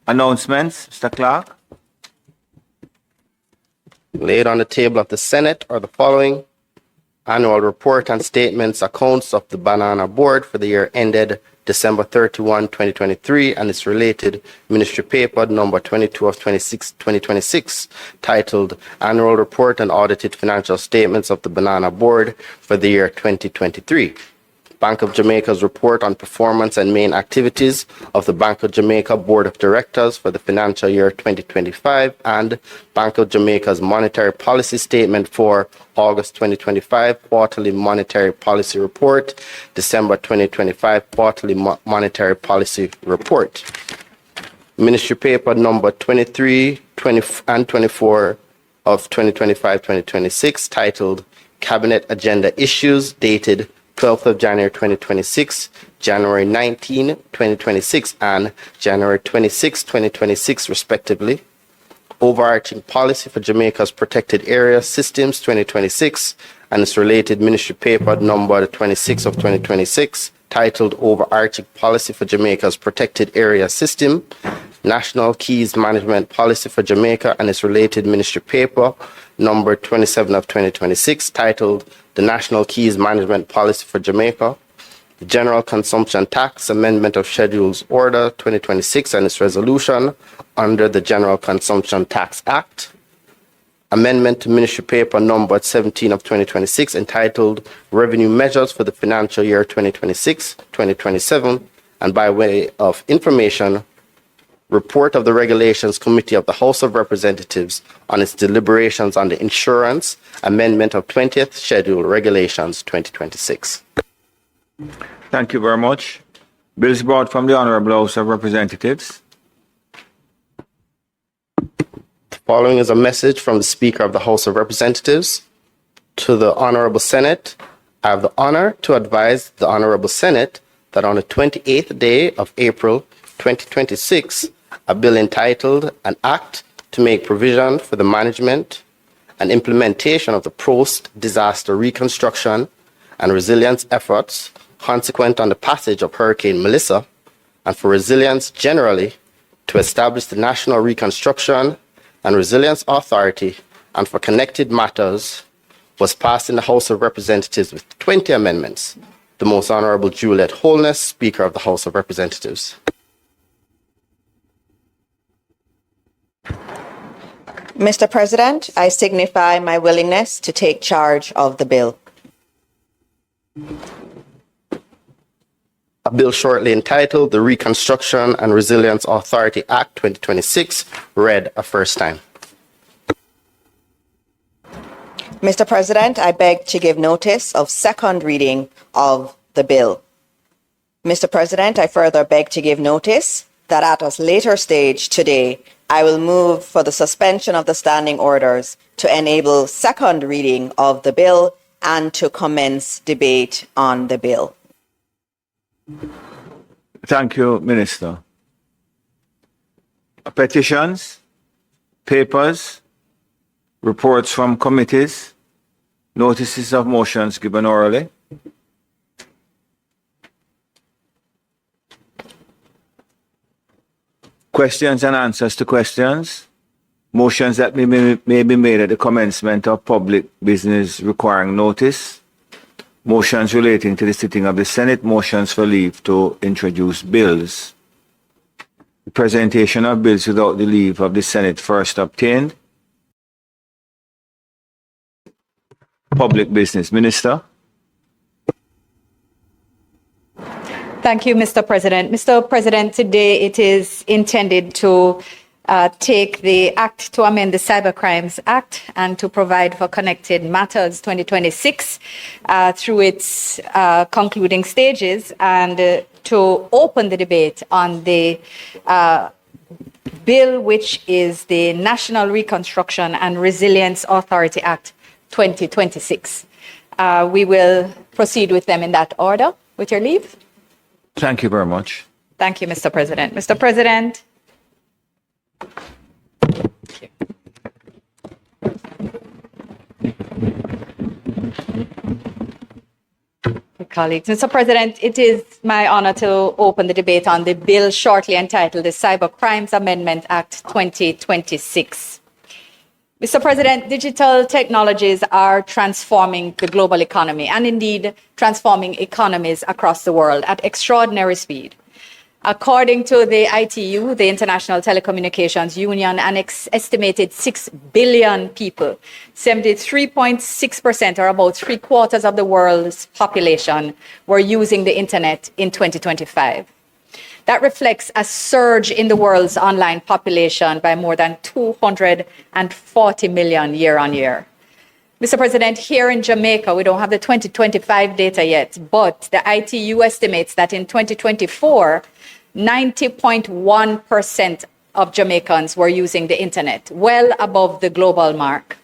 Announcements, Mr. Clark. Laid on the table of the Senate are the following: annual report and statements, accounts of the Banana Board for the year ended December 31, 2023, and its related ministry paper number 22 of 2026, titled Annual Report and Audited Financial Statements of the Banana Board for the year 2023. Bank of Jamaica's report on performance and main activities of the Bank of Jamaica Board of Directors for the financial year 2025, and Bank of Jamaica's monetary policy statement for August 2025, quarterly monetary policy report, December 2025, quarterly monetary policy report. Ministry paper number 23, 20, and 24 of 2025-2026, titled Cabinet Agenda Issues, dated 12th of January 2026, January 19, 2026, and January 26, 2026, respectively. Overarching Policy for Jamaica's Protected Area Systems 2026, and its related ministry paper number 26 of 2026, titled Overarching Policy for Jamaica's Protected Area System, National Keys Management Policy for Jamaica, and its related ministry paper number 27 of 2026, titled The National Keys Management Policy for Jamaica, the General Consumption Tax Amendment of Schedules Order 2026 and its resolution under the General Consumption Tax Act, amendment to ministry paper number 17 of 2026, entitled Revenue Measures for the Financial Year 2026-2027, and by way of information, report of the Regulations Committee of the House of Representatives on its deliberations on the Insurance Amendment of 20th Schedule Regulations 2026. Thank you very much. Bills brought from the Honorable House of Representatives. The following is a message from the Speaker of the House of Representatives to the Honorable Senate. I have the honor to advise the Honorable Senate that on the 28th day of April 2026, a bill entitled An Act to Make Provision for the Management and Implementation of the Post-Disaster Reconstruction and Resilience Efforts consequent on the passage of Hurricane Melissa, and for resilience generally, to establish the National Reconstruction and Resilience Authority, and for connected matters, was passed in the House of Representatives with 20 amendments. The Most Honorable Juliet Holness, Speaker of the House of Representatives. Mr. President, I signify my willingness to take charge of the bill. A bill shortly entitled the Reconstruction and Resilience Authority Act 2026, read a first time. Mr. President, I beg to give notice of second reading of the bill. Mr. President, I further beg to give notice that at a later stage today, I will move for the suspension of the standing orders to enable second reading of the bill and to commence debate on the bill. Thank you, Minister. Petitions, papers, reports from committees, notices of motions given orally. Questions and answers to questions. Motions that may be made at the commencement of public business requiring notice. Motions relating to the sitting of the Senate. Motions for leave to introduce bills. The presentation of bills without the leave of the Senate first obtained. Public business. Minister. Thank you, Mr. President. Mr. President, today it is intended to take the Act to amend the Cybercrimes Act and to provide for Connected Matters 2026 through its concluding stages, and to open the debate on the bill, which is the National Reconstruction and Resilience Authority Act 2026. We will proceed with them in that order, with your leave. Thank you very much. Thank you, Mr. President. Mr. President. Colleagues. Mr. President, it is my honor to open the debate on the bill shortly entitled the Cyber Crimes Amendment Act 2026. Mr. President, digital technologies are transforming the global economy and indeed transforming economies across the world at extraordinary speed. According to the ITU, the International Telecommunications Union, an estimated 6 billion people, 73.6%, or about 3/4 of the world's population, were using the internet in 2025. That reflects a surge in the world's online population by more than 240 million year on year. Mr. President, here in Jamaica, we don't have the 2025 data yet, but the ITU estimates that in 2024, 90.1% of Jamaicans were using the internet, well above the global mark.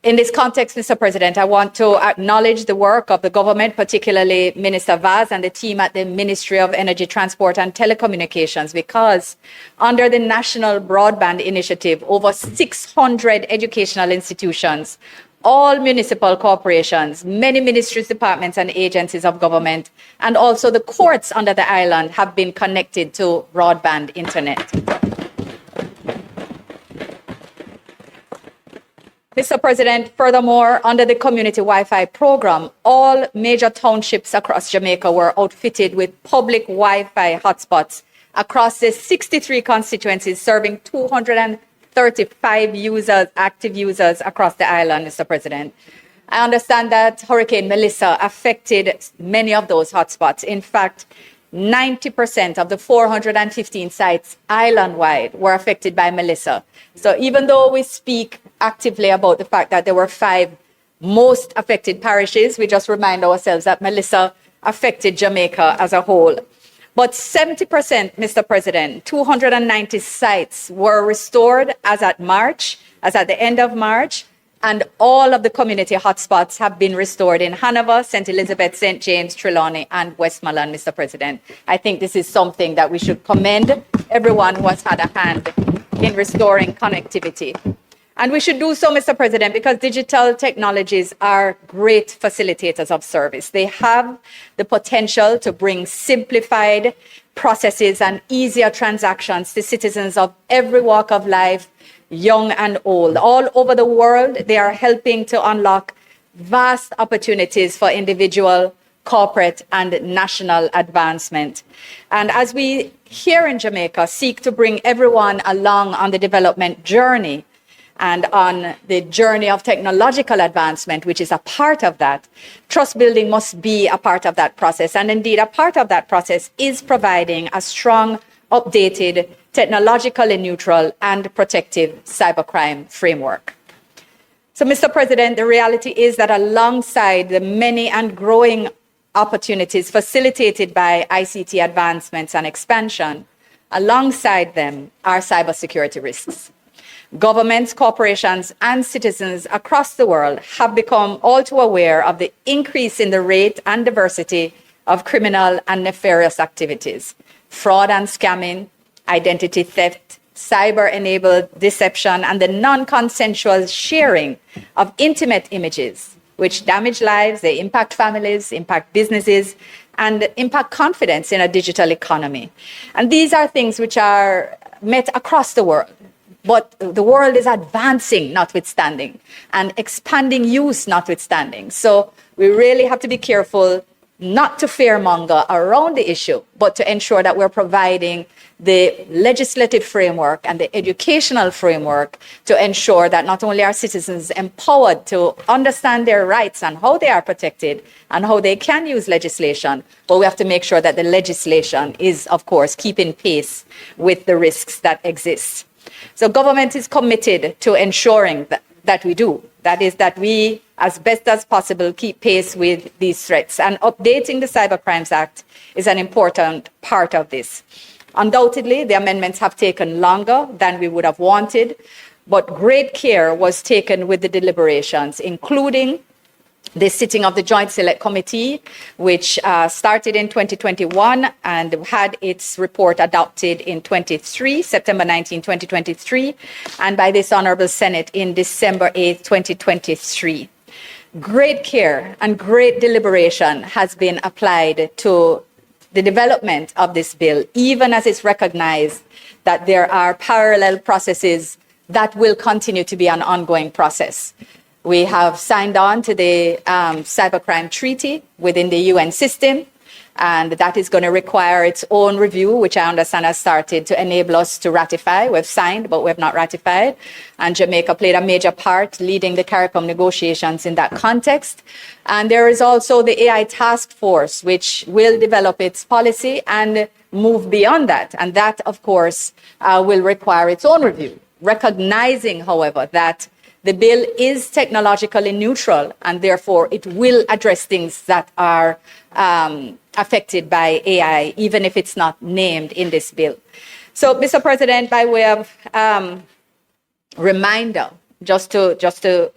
In this context, Mr. President, I want to acknowledge the work of the government, particularly Minister Vaz and the team at the Ministry of Energy, Transport and Telecommunications, because under the National Broadband Initiative, over 600 educational institutions, all municipal corporations, many ministries, departments and agencies of government, and also the courts under the island have been connected to broadband internet. Mr. President, furthermore, under the community Wi-Fi program, all major townships across Jamaica were outfitted with public Wi-Fi hotspots across the 63 constituencies, serving 235 users, active users across the island, Mr. President. I understand that Hurricane Melissa affected many of those hotspots. In fact, 90% of the 415 sites island-wide were affected by Melissa. So even though we speak actively about the fact that there were 5 most affected parishes, we just remind ourselves that Melissa affected Jamaica as a whole. But 70%, Mr. President, 290 sites were restored as at the end of March, and all of the community hotspots have been restored in Hanover, St. Elizabeth, St. James, Trelawney, and Westmoreland, Mr. President. I think this is something that we should commend everyone who has had a hand in restoring connectivity. And we should do so, Mr. President, because digital technologies are great facilitators of service. They have the potential to bring simplified processes and easier transactions to citizens of every walk of life, young and old. All over the world, they are helping to unlock vast opportunities for individual, corporate, and national advancement. And as we here in Jamaica seek to bring everyone along on the development journey, and on the journey of technological advancement, which is a part of that, trust building must be a part of that process. And indeed, a part of that process is providing a strong, updated, technologically neutral and protective cybercrime framework. So, Mr. President, the reality is that alongside the many and growing opportunities facilitated by ICT advancements and expansion, alongside them are cybersecurity risks. Governments, corporations, and citizens across the world have become all too aware of the increase in the rate and diversity of criminal and nefarious activities, fraud and scamming, identity theft, cyber-enabled deception, and the non-consensual sharing of intimate images, which damage lives, they impact families, impact businesses, and impact confidence in a digital economy. And these are things which are met across the world. But the world is advancing notwithstanding and expanding use notwithstanding. So we really have to be careful not to fearmonger around the issue, but to ensure that we're providing the legislative framework and the educational framework to ensure that not only are citizens empowered to understand their rights and how they are protected and how they can use legislation, but we have to make sure that the legislation is, of course, keeping pace with the risks that exist. So government is committed to ensuring that we do. That is, that we, as best as possible, keep pace with these threats. And updating the Cyber Crimes Act is an important part of this. Undoubtedly, the amendments have taken longer than we would have wanted, but great care was taken with the deliberations, including the sitting of the Joint Select Committee, which started in 2021 and had its report adopted in September 19, 2023, and by this Honorable Senate in December 8, 2023. great care and great deliberation has been applied to the development of this bill, even as it's recognized that there are parallel processes that will continue to be an ongoing process. We have signed on to the cybercrime treaty within the UN system, and that is going to require its own review, which I understand has started to enable us to ratify. We've signed, but we've not ratified. And Jamaica played a major part leading the CARICOM negotiations in that context. And there is also the AI task force, which will develop its policy and move beyond that. And that, of course, will require its own review, recognizing, however, that the bill is technologically neutral, and therefore it will address things that are affected by AI, even if it's not named in this bill. So, Mr. President, by way of reminder, just to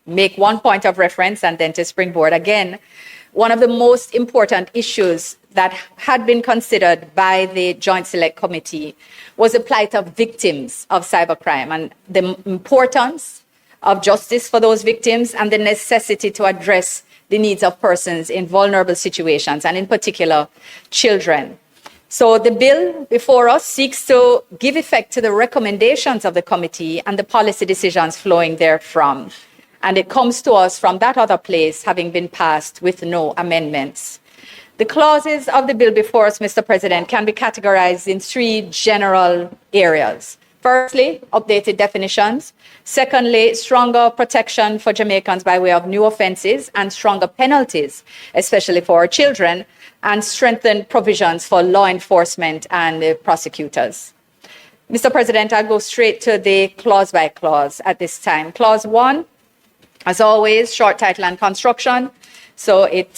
make one point of reference and then to springboard again, one of the most important issues that had been considered by the Joint Select Committee was the plight of victims of cybercrime and the importance of justice for those victims and the necessity to address the needs of persons in vulnerable situations, and in particular, children. So the bill before us seeks to give effect to the recommendations of the committee and the policy decisions flowing therefrom. And it comes to us from that other place, having been passed with no amendments. The clauses of the bill before us, Mr. President, can be categorized in three general areas. Firstly, updated definitions. Secondly, stronger protection for Jamaicans by way of new offenses and stronger penalties, especially for our children, and strengthened provisions for law enforcement and prosecutors. Mr. President, I'll go straight to the clause by clause at this time. Clause 1, as always, short title and construction. So it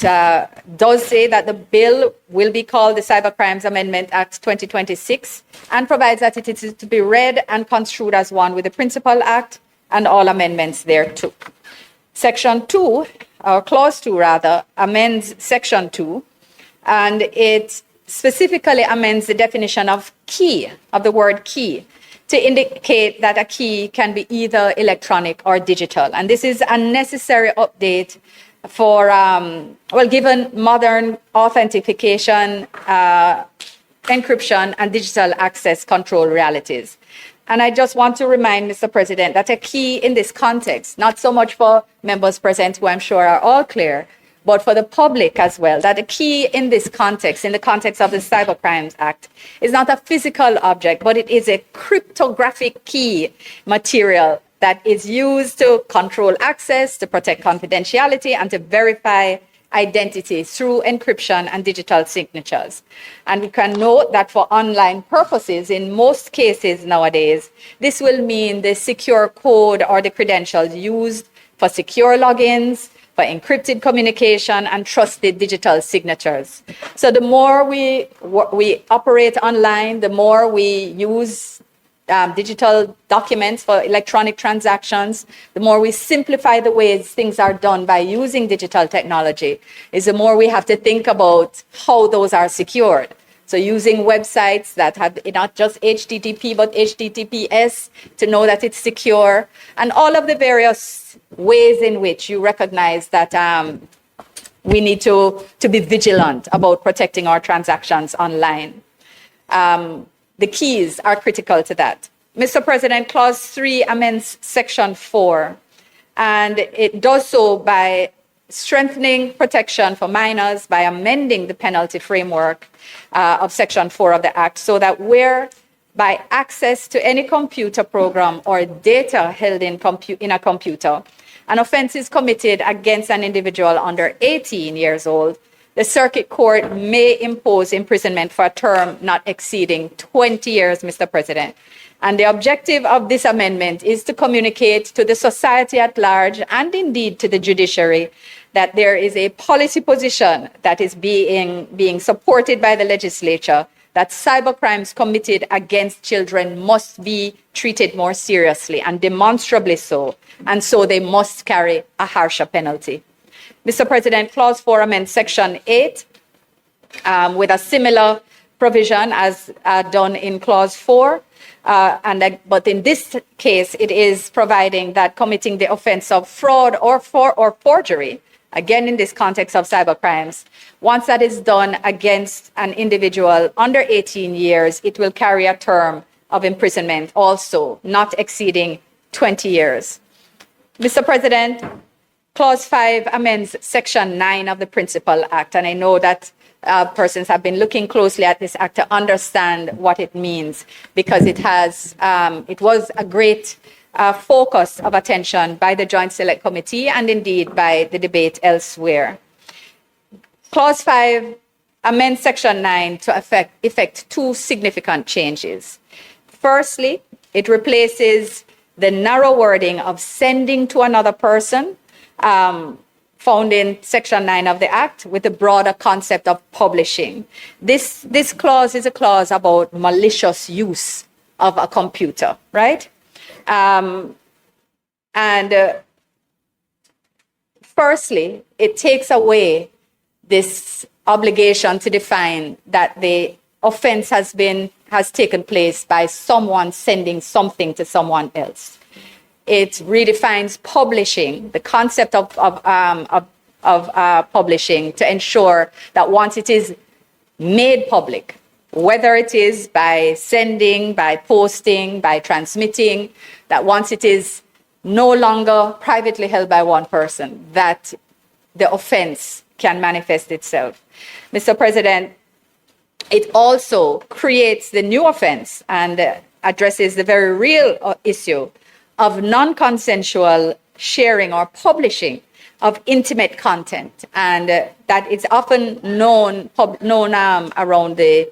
does say that the bill will be called the Cybercrimes Amendment Act 2026 and provides that it is to be read and construed as one with the Principal Act and all amendments thereto. Section 2, or Clause 2 rather, amends Section 2, and it specifically amends the definition of key, of the word key, to indicate that a key can be either electronic or digital. And this is a necessary update for, given modern authentication, encryption, and digital access control realities. And I just want to remind Mr. President that a key in this context, not so much for members present who I'm sure are all clear, but for the public as well, that a key in this context, in the context of the Cybercrimes Act, is not a physical object, but it is a cryptographic key material that is used to control access, to protect confidentiality, and to verify identity through encryption and digital signatures. And we can note that for online purposes, in most cases nowadays, this will mean the secure code or the credentials used for secure logins, for encrypted communication, and trusted digital signatures. So the more we operate online, the more we use digital documents for electronic transactions, the more we simplify the ways things are done by using digital technology, is the more we have to think about how those are secured. So using websites that have not just HTTP, but HTTPS to know that it's secure, and all of the various ways in which you recognize that we need to be vigilant about protecting our transactions online. The keys are critical to that. Mr. President, Clause 3 amends Section 4, and it does so by strengthening protection for minors by amending the penalty framework of Section 4 of the Act so that whereby access to any computer program or data held in a computer, an offense is committed against an individual under 18 years old, the circuit court may impose imprisonment for a term not exceeding 20 years, Mr. President. And the objective of this amendment is to communicate to the society at large and indeed to the judiciary that there is a policy position that is being supported by the legislature that cybercrimes committed against children must be treated more seriously and demonstrably so, and so they must carry a harsher penalty. Mr. President, Clause 4 amends Section 8 with a similar provision as done in Clause 4. But in this case, it is providing that committing the offense of fraud or forgery, again in this context of cybercrimes, once that is done against an individual under 18 years, it will carry a term of imprisonment also, not exceeding 20 years. Mr. President, Clause 5 amends Section 9 of the Principal Act, and I know that persons have been looking closely at this act to understand what it means, because it was a great focus of attention by the Joint Select Committee and indeed by the debate elsewhere. Clause 5 amends Section 9 to effect two significant changes. Firstly, it replaces the narrow wording of sending to another person found in Section 9 of the Act with the broader concept of publishing. This clause is a clause about malicious use of a computer, right? Firstly, it takes away this obligation to define that the offense has taken place by someone sending something to someone else. It redefines publishing, the concept of publishing, to ensure that once it is made public, whether it is by sending, by posting, by transmitting, that once it is no longer privately held by one person, that the offense can manifest itself. Mr. President, it also creates the new offense and addresses the very real issue of non-consensual sharing or publishing of intimate content, and that is often known around the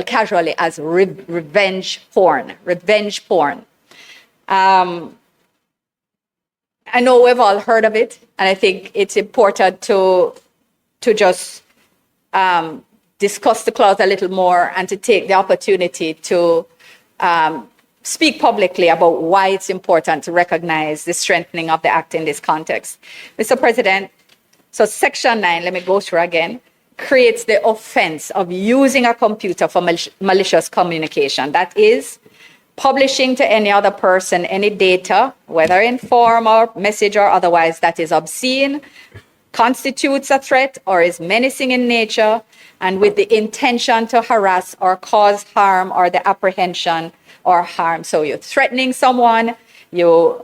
casually as revenge porn. I know we've all heard of it, and I think it's important to just discuss the clause a little more and to take the opportunity to speak publicly about why it's important to recognize the strengthening of the Act in this context. Mr. President, so Section 9, let me go through again, creates the offense of using a computer for malicious communication. That is, publishing to any other person any data, whether in form or message or otherwise, that is obscene, constitutes a threat or is menacing in nature, and with the intention to harass or cause harm or the apprehension or harm. So you're threatening someone, you're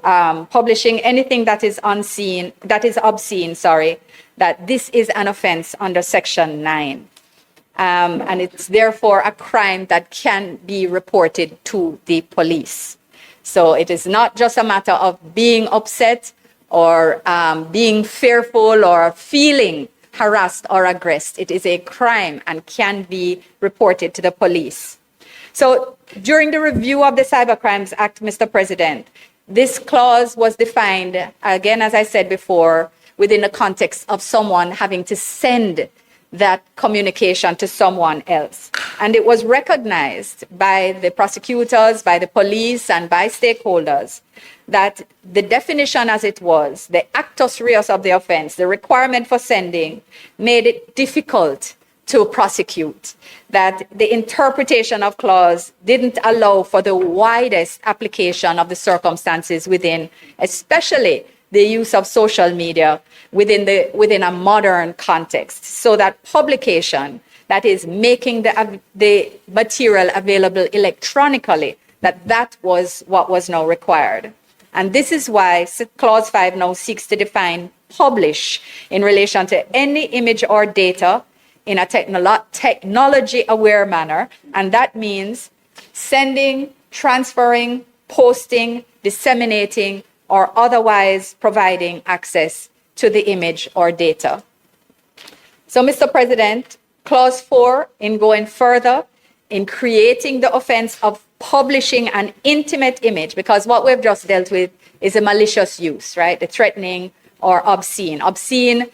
publishing anything that is obscene, that this is an offense under Section 9. And it's therefore a crime that can be reported to the police. So it is not just a matter of being upset or being fearful or feeling harassed or aggressed. It is a crime and can be reported to the police. So during the review of the Cybercrimes Act, Mr. President, this clause was defined, again, as I said before, within the context of someone having to send that communication to someone else. And it was recognized by the prosecutors, by the police, and by stakeholders that the definition as it was, the actus reus of the offense, the requirement for sending, made it difficult to prosecute, that the interpretation of clause didn't allow for the widest application of the circumstances within, especially the use of social media within a modern context, so that publication, that is making the material available electronically, that was what was now required. And this is why Clause 5 now seeks to define publish in relation to any image or data in a technology-aware manner, and that means sending, transferring, posting, disseminating, or otherwise providing access to the image or data. So, Mr. President, Clause 4, in going further, in creating the offense of publishing an intimate image, because what we've just dealt with is a malicious use, right? The threatening or obscene. Obscene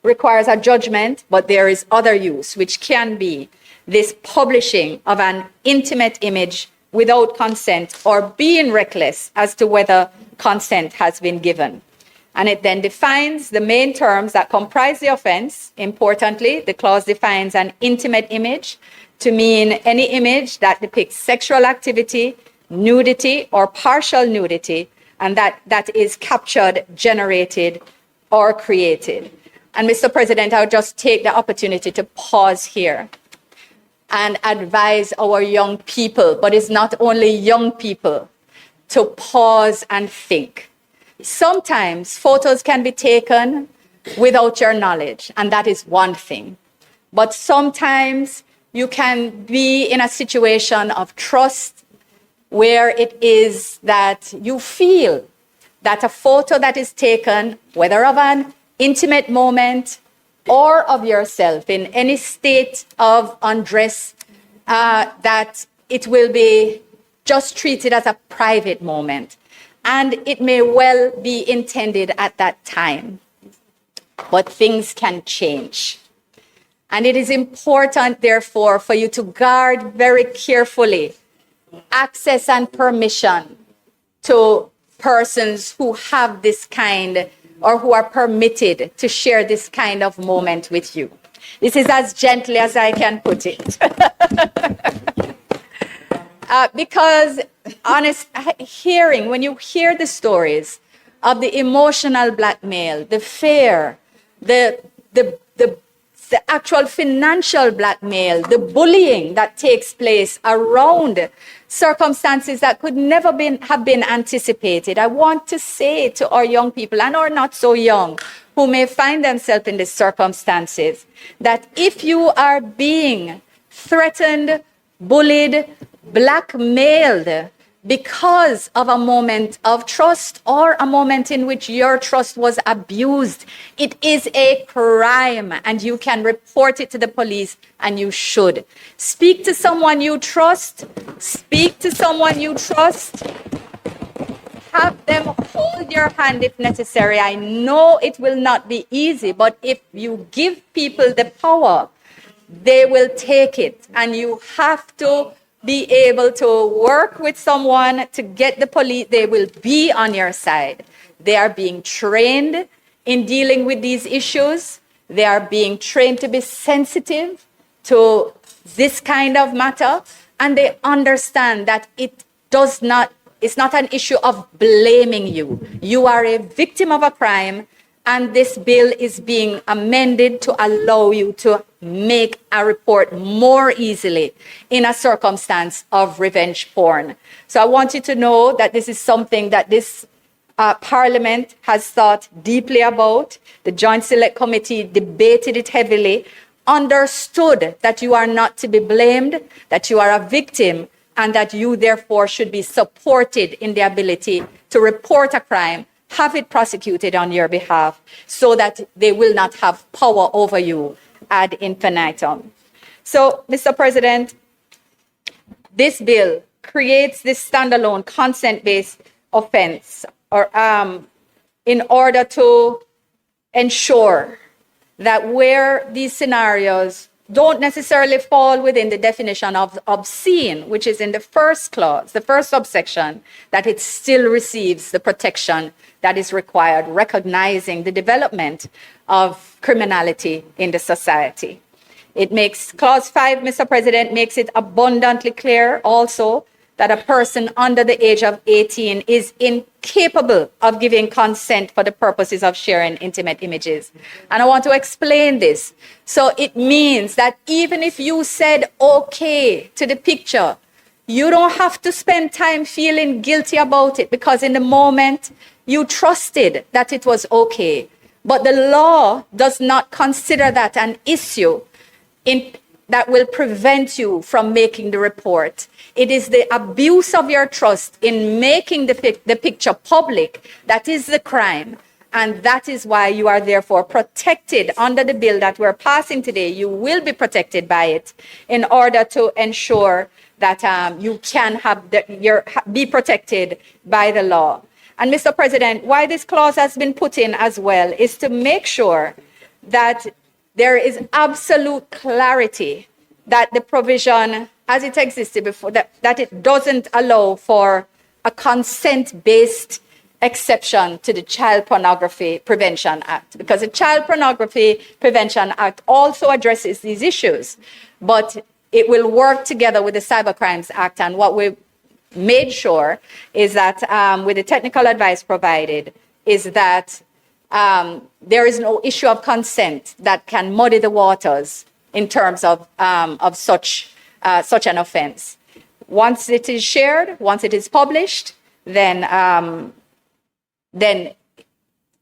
requires a judgment, but there is other use, which can be this publishing of an intimate image without consent or being reckless as to whether consent has been given. And it then defines the main terms that comprise the offense. Importantly, the clause defines an intimate image to mean any image that depicts sexual activity, nudity, or partial nudity, and that is captured, generated, or created. And Mr. President, I'll just take the opportunity to pause here and advise our young people, but it's not only young people, to pause and think. Sometimes photos can be taken without your knowledge, and that is one thing. But sometimes you can be in a situation of trust where it is that you feel that a photo that is taken, whether of an intimate moment or of yourself in any state of undress, that it will be just treated as a private moment. And it may well be intended at that time. But things can change. And it is important, therefore, for you to guard very carefully access and permission to persons who have this kind or who are permitted to share this kind of moment with you. This is as gently as I can put it. Because when you hear the stories of the emotional blackmail, the fear, the actual financial blackmail, the bullying that takes place around circumstances that could never have been anticipated, I want to say to our young people, and our not so young, who may find themselves in these circumstances, that if you are being threatened, bullied, blackmailed because of a moment of trust or a moment in which your trust was abused, it is a crime, and you can report it to the police, and you should. Speak to someone you trust. Speak to someone you trust. Have them hold your hand if necessary. I know it will not be easy, but if you give people the power, they will take it, and you have to be able to work with someone to get the police. They will be on your side. They are being trained in dealing with these issues. They are being trained to be sensitive to this kind of matter, and they understand that it's not an issue of blaming you. You are a victim of a crime, and this bill is being amended to allow you to make a report more easily in a circumstance of revenge porn. So I want you to know that this is something that this Parliament has thought deeply about. The Joint Select Committee debated it heavily, understood that you are not to be blamed, that you are a victim, and that you therefore should be supported in the ability to report a crime, have it prosecuted on your behalf, so that they will not have power over you ad infinitum. So, Mr. President, this bill creates this standalone consent-based offense in order to ensure that where these scenarios don't necessarily fall within the definition of obscene, which is in the first clause, the first subsection, that it still receives the protection that is required, recognizing the development of criminality in the society. It makes, clause 5, Mr. President, makes it abundantly clear also that a person under the age of 18 is incapable of giving consent for the purposes of sharing intimate images. And I want to explain this. So it means that even if you said okay to the picture, you don't have to spend time feeling guilty about it, because in the moment you trusted that it was okay. But the law does not consider that an issue that will prevent you from making the report. It is the abuse of your trust in making the picture public that is the crime. And that is why you are therefore protected under the bill that we're passing today. You will be protected by it in order to ensure that you can be protected by the law. And Mr. President, why this clause has been put in as well is to make sure that there is absolute clarity that the provision as it existed before, that it doesn't allow for a consent-based exception to the Child Pornography Prevention Act, because the Child Pornography Prevention Act also addresses these issues. But it will work together with the Cybercrimes Act. And what we made sure is that with the technical advice provided is that there is no issue of consent that can muddy the waters in terms of such an offense. Once it is shared, once it is published, then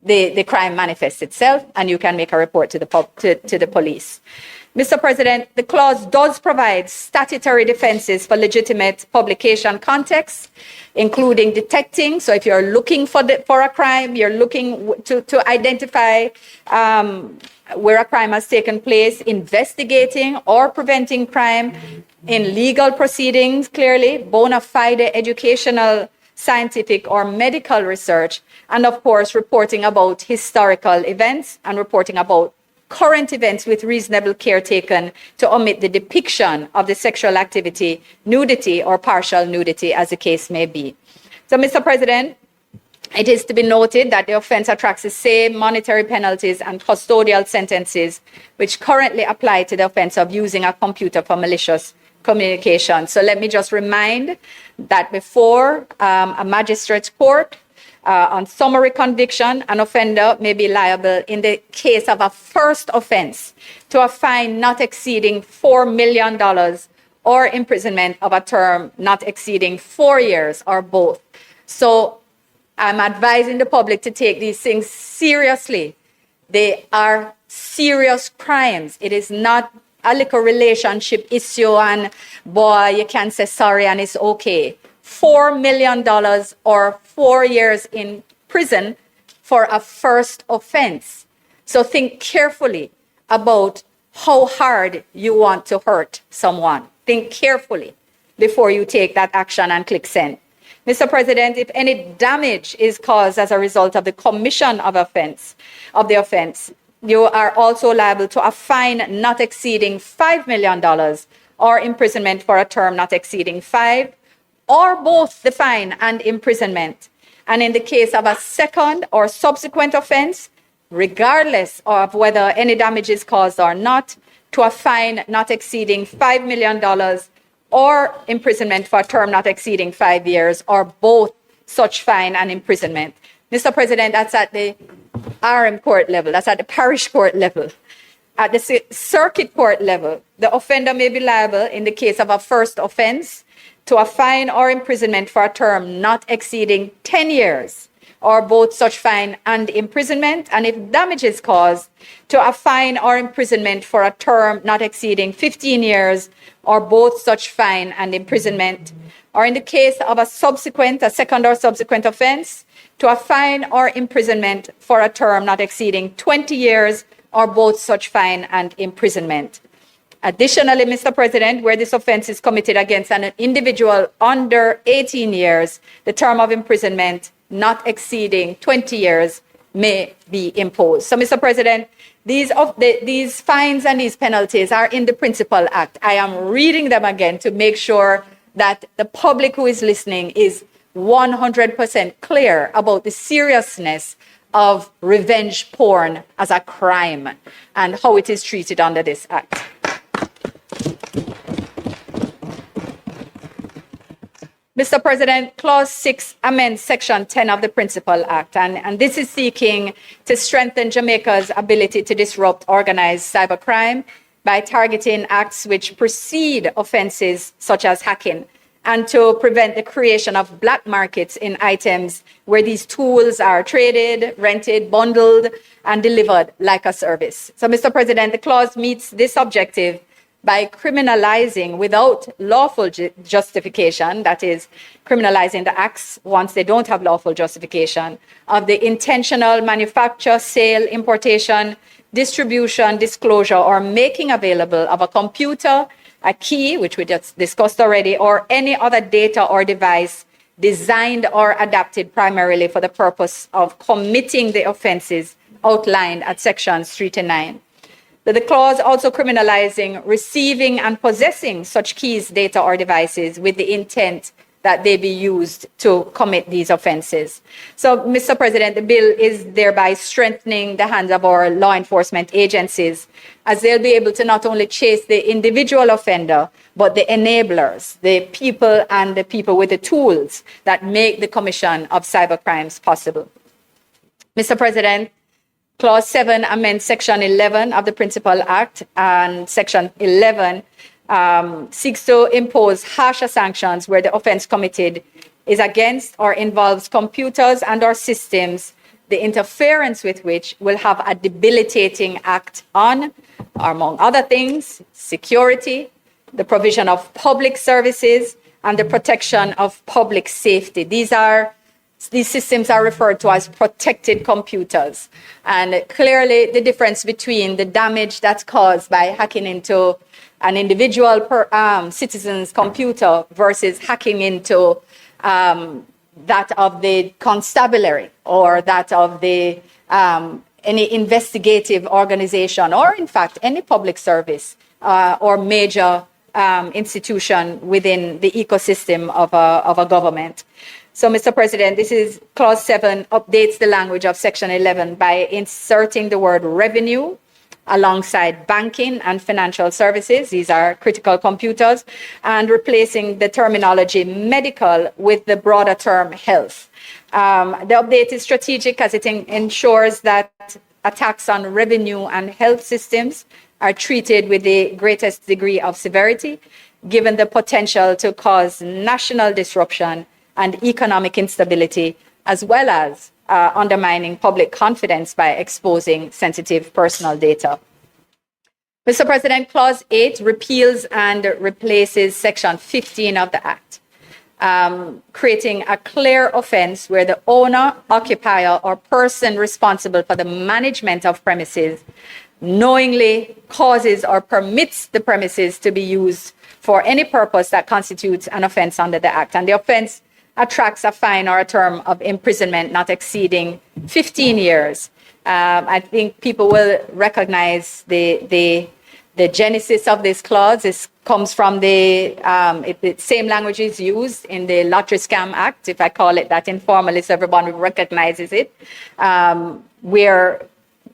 the crime manifests itself, and you can make a report to the police. Mr. President, the clause does provide statutory defenses for legitimate publication contexts, including detecting. So if you're looking for a crime, you're looking to identify where a crime has taken place, investigating or preventing crime in legal proceedings, clearly, bona fide educational, scientific, or medical research, and of course, reporting about historical events and reporting about current events with reasonable care taken to omit the depiction of the sexual activity, nudity, or partial nudity, as the case may be. So, Mr. President, it is to be noted that the offense attracts the same monetary penalties and custodial sentences which currently apply to the offense of using a computer for malicious communication. So let me just remind that before a magistrate's court, on summary conviction, an offender may be liable in the case of a first offense to a fine not exceeding $4 million or imprisonment of a term not exceeding 4 years or both. So I'm advising the public to take these things seriously. They are serious crimes. It is not a little relationship issue and boy, you can say sorry and it's okay. $4 million or 4 years in prison for a first offense. So think carefully about how hard you want to hurt someone. Think carefully before you take that action and click send. Mr. President, if any damage is caused as a result of the commission of the offense, you are also liable to a fine not exceeding $5 million or imprisonment for a term not exceeding 5, or both the fine and imprisonment. And in the case of a second or subsequent offense, regardless of whether any damage is caused or not, to a fine not exceeding $5 million or imprisonment for a term not exceeding 5 years, or both such fine and imprisonment. Mr. President, that's at the RM court level, that's at the parish court level. At the circuit court level, the offender may be liable in the case of a first offense to a fine or imprisonment for a term not exceeding 10 years, or both such fine and imprisonment, and if damage is caused, to a fine or imprisonment for a term not exceeding 15 years, or both such fine and imprisonment, or in the case of a second or subsequent offense, to a fine or imprisonment for a term not exceeding 20 years, or both such fine and imprisonment. Additionally, Mr. President, where this offense is committed against an individual under 18 years, the term of imprisonment not exceeding 20 years may be imposed. So, Mr. President, these fines and these penalties are in the Principal Act. I am reading them again to make sure that the public who is listening is 100% clear about the seriousness of revenge porn as a crime and how it is treated under this act. Mr. President, Clause 6 amends Section 10 of the Principal Act, and this is seeking to strengthen Jamaica's ability to disrupt organized cybercrime by targeting acts which precede offenses such as hacking, and to prevent the creation of black markets in items where these tools are traded, rented, bundled, and delivered like a service. So, Mr. President, the clause meets this objective by criminalizing without lawful justification, that is, criminalizing the acts once they don't have lawful justification, of the intentional manufacture, sale, importation, distribution, disclosure, or making available of a computer, a key, which we just discussed already, or any other data or device designed or adapted primarily for the purpose of committing the offenses outlined at sections 3 to 9. The clause also criminalizing receiving and possessing such keys, data, or devices with the intent that they be used to commit these offenses. So, Mr. President, the bill is thereby strengthening the hands of our law enforcement agencies, as they'll be able to not only chase the individual offender, but the enablers, the people with the tools that make the commission of cybercrimes possible. Mr. President, Clause 7 amends Section 11 of the Principal Act, and Section 11 seeks to impose harsher sanctions where the offense committed is against or involves computers and or systems, the interference with which will have a debilitating act on, or among other things, security, the provision of public services, and the protection of public safety. These systems are referred to as protected computers. And clearly the difference between the damage that's caused by hacking into an individual citizen's computer versus hacking into that of the constabulary or that of the any investigative organization, or in fact any public service or major institution within the ecosystem of a government. So, Mr. President, this is Clause 7 updates the language of Section 11 by inserting the word revenue alongside banking and financial services. These are critical computers, and replacing the terminology medical with the broader term health. The update is strategic as it ensures that attacks on revenue and health systems are treated with the greatest degree of severity, given the potential to cause national disruption and economic instability, as well as undermining public confidence by exposing sensitive personal data. Mr. President, Clause 8 repeals and replaces Section 15 of the Act, creating a clear offense where the owner, occupier, or person responsible for the management of premises knowingly causes or permits the premises to be used for any purpose that constitutes an offense under the Act. And the offense attracts a fine or a term of imprisonment not exceeding 15 years. I think people will recognize the genesis of this clause. This comes from the same language is used in the Lottery Scam Act, if I call it that informally, so everyone recognizes it, where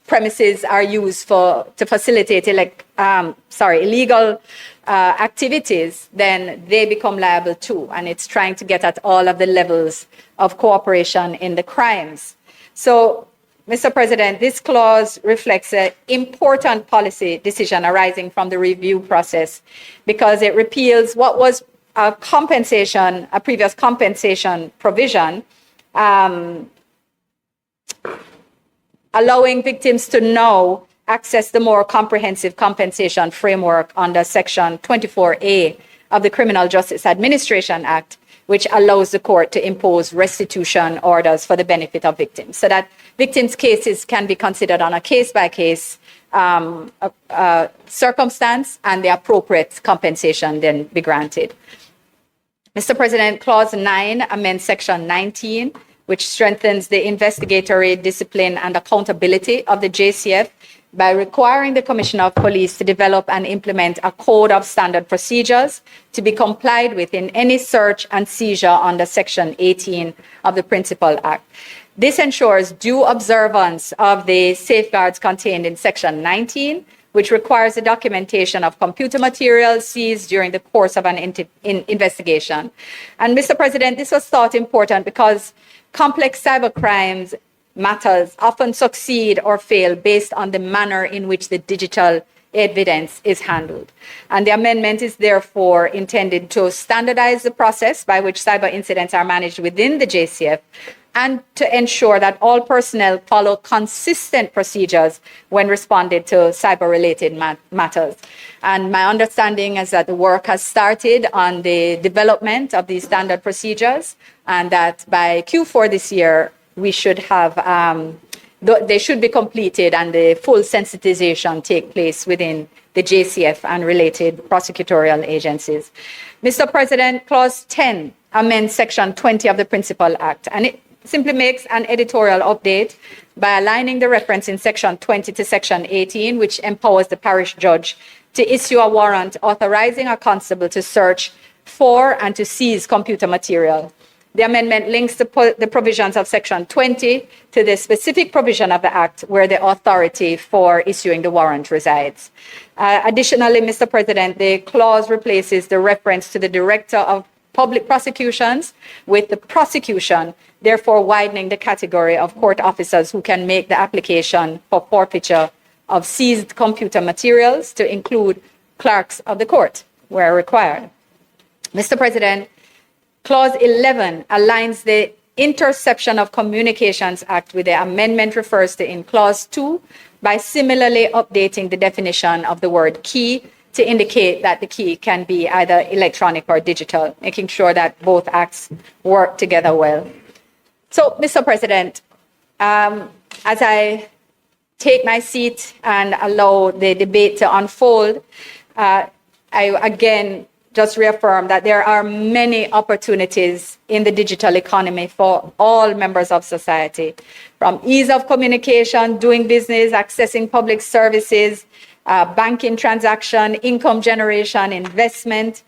premises are used to facilitate illegal activities, then they become liable too. And it's trying to get at all of the levels of cooperation in the crimes. So, Mr. President, this clause reflects an important policy decision arising from the review process, because it repeals what was a previous compensation provision, allowing victims to now access the more comprehensive compensation framework under Section 24A of the Criminal Justice Administration Act, which allows the court to impose restitution orders for the benefit of victims, so that victims' cases can be considered on a case-by-case circumstance, and the appropriate compensation then be granted. Mr. President, Clause 9 amends Section 19, which strengthens the investigatory discipline and accountability of the JCF by requiring the Commissioner of Police to develop and implement a code of standard procedures to be complied with in any search and seizure under Section 18 of the Principal Act. This ensures due observance of the safeguards contained in Section 19, which requires the documentation of computer materials seized during the course of an investigation. And Mr. President, this was thought important because complex cybercrimes matters often succeed or fail based on the manner in which the digital evidence is handled. And the amendment is therefore intended to standardize the process by which cyber incidents are managed within the JCF, and to ensure that all personnel follow consistent procedures when responded to cyber-related matters. And my understanding is that the work has started on the development of these standard procedures, and that by Q4 this year, we should have, they should be completed and the full sensitization take place within the JCF and related prosecutorial agencies. Mr. President, Clause 10 amends Section 20 of the Principal Act, and it simply makes an editorial update by aligning the reference in Section 20 to Section 18, which empowers the parish judge to issue a warrant authorizing a constable to search for and to seize computer material. The amendment links the provisions of Section 20 to the specific provision of the Act where the authority for issuing the warrant resides. Additionally, Mr. President, the clause replaces the reference to the Director of Public Prosecutions with the prosecution, therefore widening the category of court officers who can make the application for forfeiture of seized computer materials to include clerks of the court where required. Mr. President, Clause 11 aligns the Interception of Communications Act with the amendment refers to in Clause 2 by similarly updating the definition of the word key to indicate that the key can be either electronic or digital, making sure that both acts work together well. So, Mr. President, as I take my seat and allow the debate to unfold, I again just reaffirm that there are many opportunities in the digital economy for all members of society, from ease of communication, doing business, accessing public services, banking transaction, income generation, investment.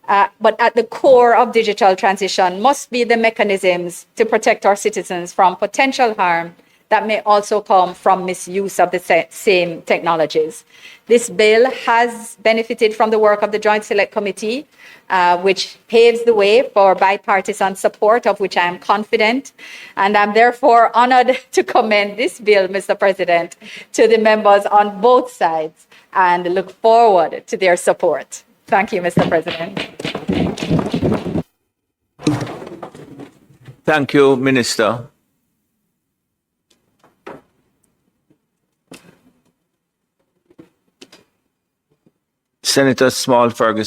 But at the core of digital transition must be the mechanisms to protect our citizens from potential harm that may also come from misuse of the same technologies. This bill has benefited from the work of the Joint Select Committee, which paves the way for bipartisan support, of which I am confident. And I'm therefore honored to commend this bill, Mr. President, to the members on both sides and look forward to their support. Thank you, Mr. President. Thank you, Minister. Senator Small Ferguson.